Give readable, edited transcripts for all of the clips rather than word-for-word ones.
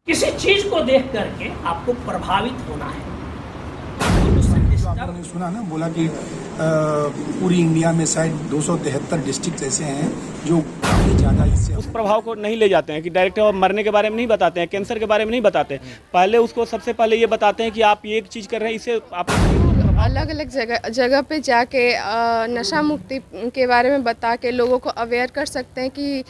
किसी चीज को देख करके आपको प्रभावित होना है। जो आपने सुना ना, बोला कि पूरी इंडिया में शायद 273 डिस्ट्रिक्ट ऐसे हैं जो काफी ज्यादा इससे उस प्रभाव को नहीं ले जाते हैं कि डायरेक्ट मरने के बारे में नहीं बताते हैं, कैंसर के बारे में नहीं बताते हैं। पहले उसको सबसे पहले ये बताते हैं कि आप ये एक चीज़ कर रहे हैं, इससे आप अलग अलग जगह पे जाके नशा मुक्ति के बारे में बता के लोगों को अवेयर कर सकते हैं कि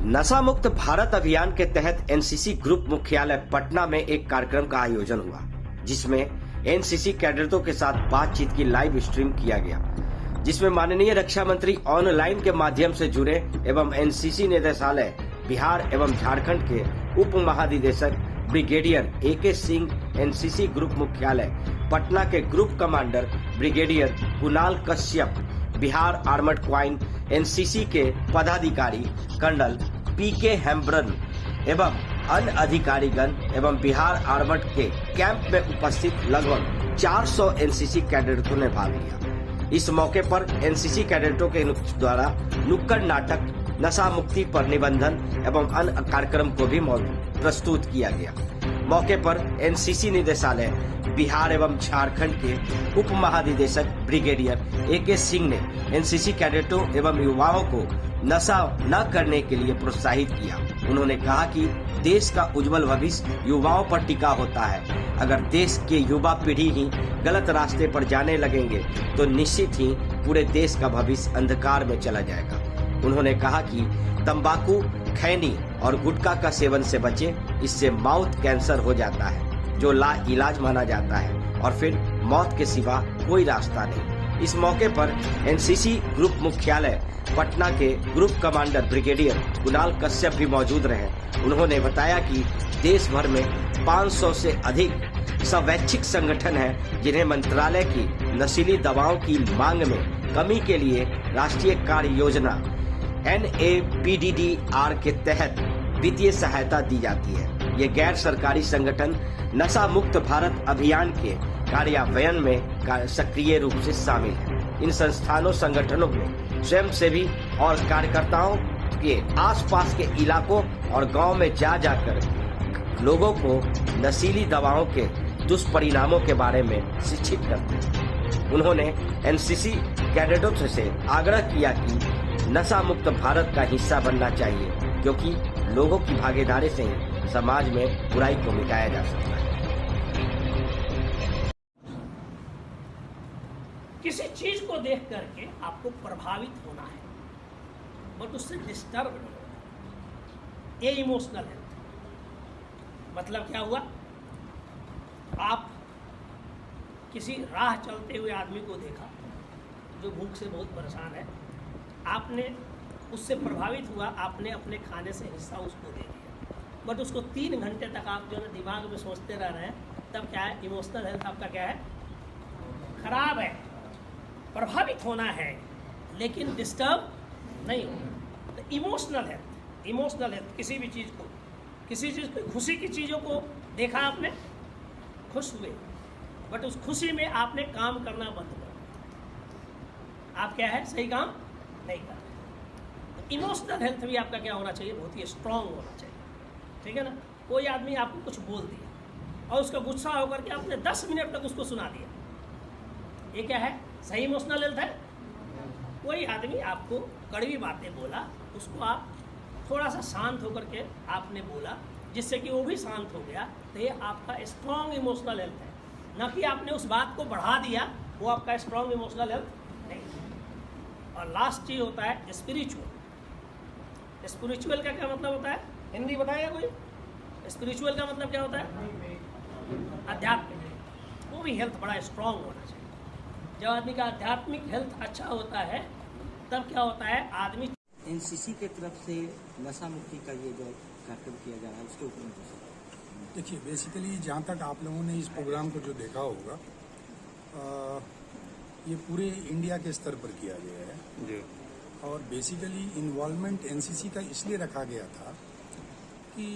नशा मुक्त भारत अभियान के तहत एनसीसी ग्रुप मुख्यालय पटना में एक कार्यक्रम का आयोजन हुआ, जिसमें एनसीसी कैडेटों के साथ बातचीत की लाइव स्ट्रीम किया गया, जिसमें माननीय रक्षा मंत्री ऑनलाइन के माध्यम से जुड़े एवं एनसीसी निदेशालय बिहार एवं झारखंड के उप महानिदेशक brigadier AK Singh, NCC group मुख्यालय पटना के group commander brigadier Kunal Kashyap, Bihar armoured coin NCC के पदाधिकारी कर्नल PK हेम्ब्रन एवं अन्य अधिकारीगण एवं बिहार आर्मर्ड के कैंप में उपस्थित लगभग 400 एनसीसी कैडेटों ने भाग लिया। इस मौके पर एनसीसी कैडेटों के द्वारा नुक्कड़ नाटक, नशा मुक्ति पर निबंधन एवं अन्य कार्यक्रम को भी प्रस्तुत किया गया। मौके पर एनसीसी निदेशालय बिहार एवं झारखंड के उप महानिदेशक ब्रिगेडियर AK सिंह ने एनसीसी कैडेटों एवं युवाओं को नशा न करने के लिए प्रोत्साहित किया। उन्होंने कहा कि देश का उज्जवल भविष्य युवाओं पर टिका होता है। अगर देश के युवा पीढ़ी ही गलत रास्ते पर जाने लगेंगे तो निश्चित ही पूरे देश का भविष्य अंधकार में चला जाएगा। उन्होंने कहा कि तंबाकू, खैनी और गुटखा का सेवन से बचे, इससे मौत कैंसर हो जाता है जो ला इलाज माना जाता है और फिर मौत के सिवा कोई रास्ता नहीं। इस मौके पर एनसीसी ग्रुप मुख्यालय पटना के group commander brigadier Kunal Kashyap भी मौजूद रहे। उन्होंने बताया कि देश भर में 500 से अधिक स्वैच्छिक संगठन हैं, जिन्हें मंत्रालय की नशीली दवाओं की मांग में कमी के लिए राष्ट्रीय कार्य योजना NAPDDR के तहत वित्तीय सहायता दी जाती है। ये गैर सरकारी संगठन नशा मुक्त भारत अभियान के कार्यान्वयन में सक्रिय रूप से शामिल है। इन संस्थानों संगठनों में स्वयंसेवी और कार्यकर्ताओं के आसपास के इलाकों और गांव में जाकर लोगों को नशीली दवाओं के दुष्परिणामों के बारे में शिक्षित करते हैं। उन्होंने एनसीसी कैडेटों से आग्रह किया कि नशा मुक्त भारत का हिस्सा बनना चाहिए, क्योंकि लोगों की भागीदारी से ही समाज में बुराई को मिटाया जा सकता है। किसी चीज को देख करके आपको प्रभावित होना है, बट उससे डिस्टर्ब नहीं होना। ये इमोशनल है। मतलब क्या हुआ, आप किसी राह चलते हुए आदमी को देखा जो भूख से बहुत परेशान है, आपने उससे प्रभावित हुआ, आपने अपने खाने से हिस्सा उसको दे दिया, बट उसको 3 घंटे तक आप जो है दिमाग में सोचते रह रहे हैं, तब क्या है, इमोशनल हेल्थ आपका क्या है, खराब है। प्रभावित होना है लेकिन डिस्टर्ब नहीं होना। तो इमोशनल हेल्थ किसी भी चीज़ को, किसी चीज़ को, खुशी की चीज़ों को देखा आपने, खुश हुए, बट उस खुशी में आपने काम करना बंद कर दिया। आप क्या है, सही काम नहीं कर रहे। तो इमोशनल हेल्थ भी आपका क्या होना चाहिए, बहुत ही स्ट्रांग होना चाहिए। ठीक है ना। कोई आदमी आपको कुछ बोल दिया और उसका गुस्सा होकर के आपने 10 मिनट तक उसको सुना दिया, ये क्या है, सही इमोशनल हेल्थ है। कोई आदमी आपको कड़वी बातें बोला, उसको आप थोड़ा सा शांत होकर के आपने बोला, जिससे कि वो भी शांत हो गया, तो ये आपका स्ट्रांग इमोशनल हेल्थ है। ना कि आपने उस बात को बढ़ा दिया, वो आपका स्ट्रांग इमोशनल हेल्थ नहीं। और लास्ट चीज होता है स्पिरिचुअल। स्पिरिचुअल का क्या मतलब होता है, हिंदी बताएगा कोई? स्पिरिचुअल का मतलब क्या होता है, आध्यात्मिक। वो भी हेल्थ बड़ा स्ट्रांग होना चाहिए। जब आदमी का आध्यात्मिक हेल्थ अच्छा होता है, तब क्या होता है, आदमी। एनसीसी के तरफ से नशा मुक्ति का ये जो कार्यक्रम किया जा रहा है, उसके ऊपर में देखिए, बेसिकली जहाँ तक आप लोगों ने इस प्रोग्राम को जो देखा होगा, ये पूरे इंडिया के स्तर पर किया गया है जी। और बेसिकली इन्वॉल्वमेंट एनसीसी का इसलिए रखा गया था कि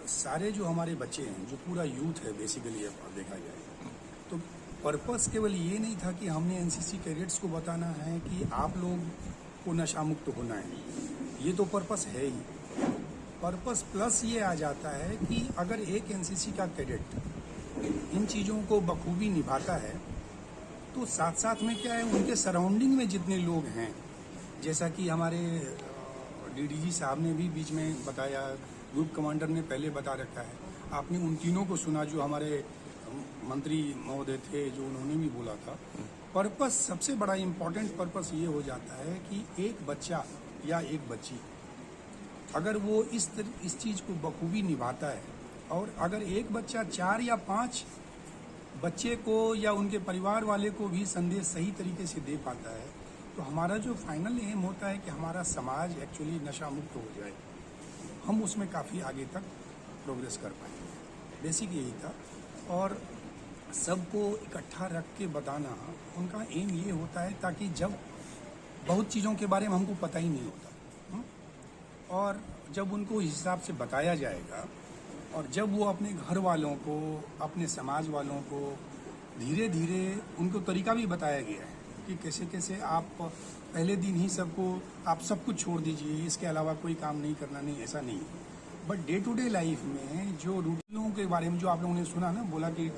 सारे जो हमारे बच्चे हैं, जो पूरा यूथ है बेसिकली, देखा जाए तो पर्पस केवल ये नहीं था कि हमने एनसीसी कैडेट्स को बताना है कि आप लोग को नशा मुक्त होना है, ये तो पर्पस है ही। पर्पस प्लस ये आ जाता है कि अगर एक एनसीसी का कैडेट इन चीज़ों को बखूबी निभाता है तो साथ साथ में क्या है, उनके सराउंडिंग में जितने लोग हैं, जैसा कि हमारे डीडीजी साहब ने भी बीच में बताया, ग्रुप कमांडर ने पहले बता रखा है, आपने उन तीनों को सुना जो हमारे मंत्री महोदय थे, जो उन्होंने भी बोला था। पर्पस सबसे बड़ा इम्पोर्टेंट पर्पस ये हो जाता है कि एक बच्चा या एक बच्ची अगर वो इस चीज़ को बखूबी निभाता है, और अगर एक बच्चा 4 या 5 बच्चे को या उनके परिवार वाले को भी संदेश सही तरीके से दे पाता है, तो हमारा जो फाइनल एम होता है कि हमारा समाज एक्चुअली नशा मुक्त हो जाए, हम उसमें काफ़ी आगे तक प्रोग्रेस कर पाएंगे। बेसिक यही था। और सबको इकट्ठा रख के बताना उनका एम ये होता है ताकि जब बहुत चीज़ों के बारे में हमको पता ही नहीं होता, और जब उनको इस हिसाब से बताया जाएगा, और जब वो अपने घर वालों को, अपने समाज वालों को धीरे धीरे उनको तरीका भी बताया गया है कि कैसे कैसे आप पहले दिन ही आप सब कुछ छोड़ दीजिए, इसके अलावा कोई काम नहीं करना, नहीं, ऐसा नहीं। But day to day life में जो रूटीनों के बारे में जो आप लोगों ने सुना ना, बोला कि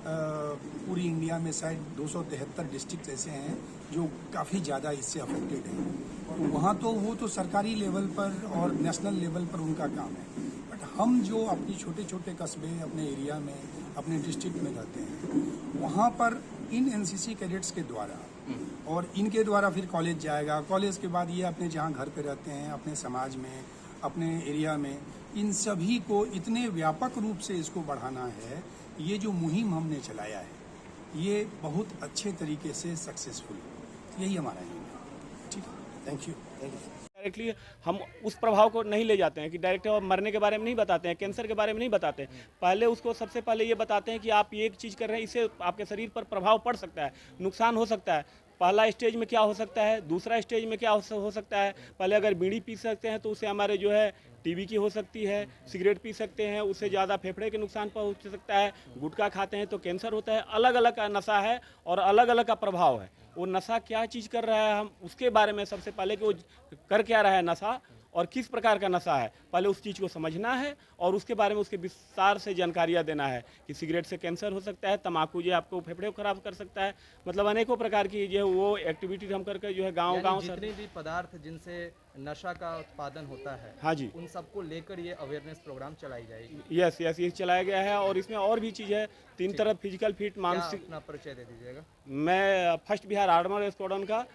पूरी इंडिया में शायद 273 डिस्ट्रिक्ट ऐसे हैं जो काफ़ी ज़्यादा इससे अफेक्टेड हैं, तो वहाँ तो वो तो सरकारी लेवल पर और नेशनल लेवल पर उनका काम है। बट हम जो अपनी छोटे छोटे कस्बे, अपने एरिया में, अपने डिस्ट्रिक्ट में रहते हैं, वहाँ पर इन एनसीसी कैडेट्स के द्वारा, और इनके द्वारा फिर कॉलेज जाएगा, कॉलेज के बाद ये अपने जहाँ घर पे रहते हैं, अपने समाज में, अपने एरिया में, इन सभी को इतने व्यापक रूप से इसको बढ़ाना है। ये जो मुहिम हमने चलाया है, ये बहुत अच्छे तरीके से सक्सेसफुल, यही हमारा एम है। ठीक है, थैंक यू। डायरेक्टली हम उस प्रभाव को नहीं ले जाते हैं कि डायरेक्ट मरने के बारे में नहीं बताते हैं, कैंसर के बारे में नहीं बताते हैं। पहले उसको सबसे पहले ये बताते हैं कि आप ये एक चीज़ कर रहे हैं, इससे आपके शरीर पर प्रभाव पड़ सकता है, नुकसान हो सकता है। पहला स्टेज में क्या हो सकता है, दूसरा स्टेज में क्या हो सकता है। पहले अगर बीड़ी पी सकते हैं तो उससे हमारे जो है टीबी की हो सकती है, सिगरेट पी सकते हैं उससे ज़्यादा फेफड़े के नुकसान पहुंच सकता है, गुटखा खाते हैं तो कैंसर होता है। अलग अलग का नशा है और अलग अलग का प्रभाव है। वो नशा क्या चीज़ कर रहा है, हम उसके बारे में सबसे पहले कि वो कर क्या रहा है नशा और किस प्रकार का नशा है, पहले उस चीज़ को समझना है और उसके बारे में उसके विस्तार से जानकारियाँ देना है कि सिगरेट से कैंसर हो सकता है, तम्बाकू जो आपको फेफड़े को खराब कर सकता है, मतलब अनेकों प्रकार की जो है वो एक्टिविटी हम करके जो है गाँव जितने भी पदार्थ जिनसे नशा का उत्पादन होता है, हाँ जी, उन सबको लेकर ये अवेयरनेस प्रोग्राम चलाई जाएगी। यस ये चलाया गया है। और इसमें और भी चीज़ है, 3 तरफ फिजिकल फिट, मानसिक। अपना परिचय दे दीजिएगा। मैं फर्स्ट बिहार आर्मर स्क्वाड्रन का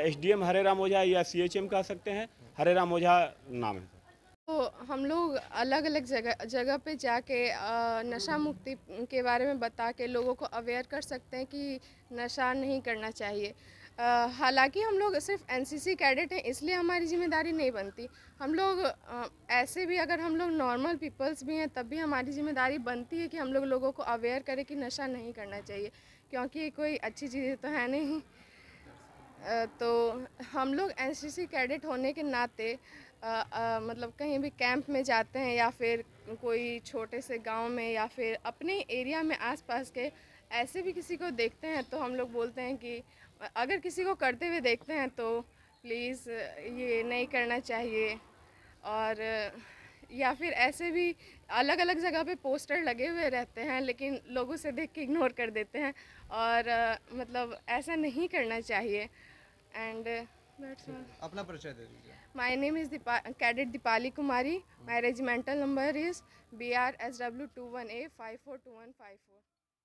SDM हरेराम ओझा या CHM कह सकते हैं, हरेराम ओझा नाम है। तो हम लोग अलग अलग जगह पे जाके नशा मुक्ति के बारे में बता के लोगों को अवेयर कर सकते हैं कि नशा नहीं करना चाहिए। हालांकि हम लोग सिर्फ एनसीसी कैडेट हैं इसलिए हमारी जिम्मेदारी नहीं बनती। हम लोग ऐसे भी अगर हम लोग नॉर्मल पीपल्स भी हैं तब भी हमारी जिम्मेदारी बनती है कि हम लोग लोगों को अवेयर करें कि नशा नहीं करना चाहिए, क्योंकि कोई अच्छी चीज़ तो है नहीं। तो हम लोग एनसीसी कैडेट होने के नाते मतलब कहीं भी कैंप में जाते हैं या फिर कोई छोटे से गांव में या फिर अपने एरिया में आसपास के ऐसे भी किसी को देखते हैं तो हम लोग बोलते हैं कि अगर किसी को करते हुए देखते हैं तो प्लीज़ ये नहीं करना चाहिए। और या फिर ऐसे भी अलग अलग जगह पे पोस्टर लगे हुए रहते हैं लेकिन लोगों से देख के इग्नोर कर देते हैं, और मतलब ऐसा नहीं करना चाहिए। एंड अपना परिचय दे दीजिए। My name is cadet Deepali Kumari. My regimental number is BRSW 21A 542154।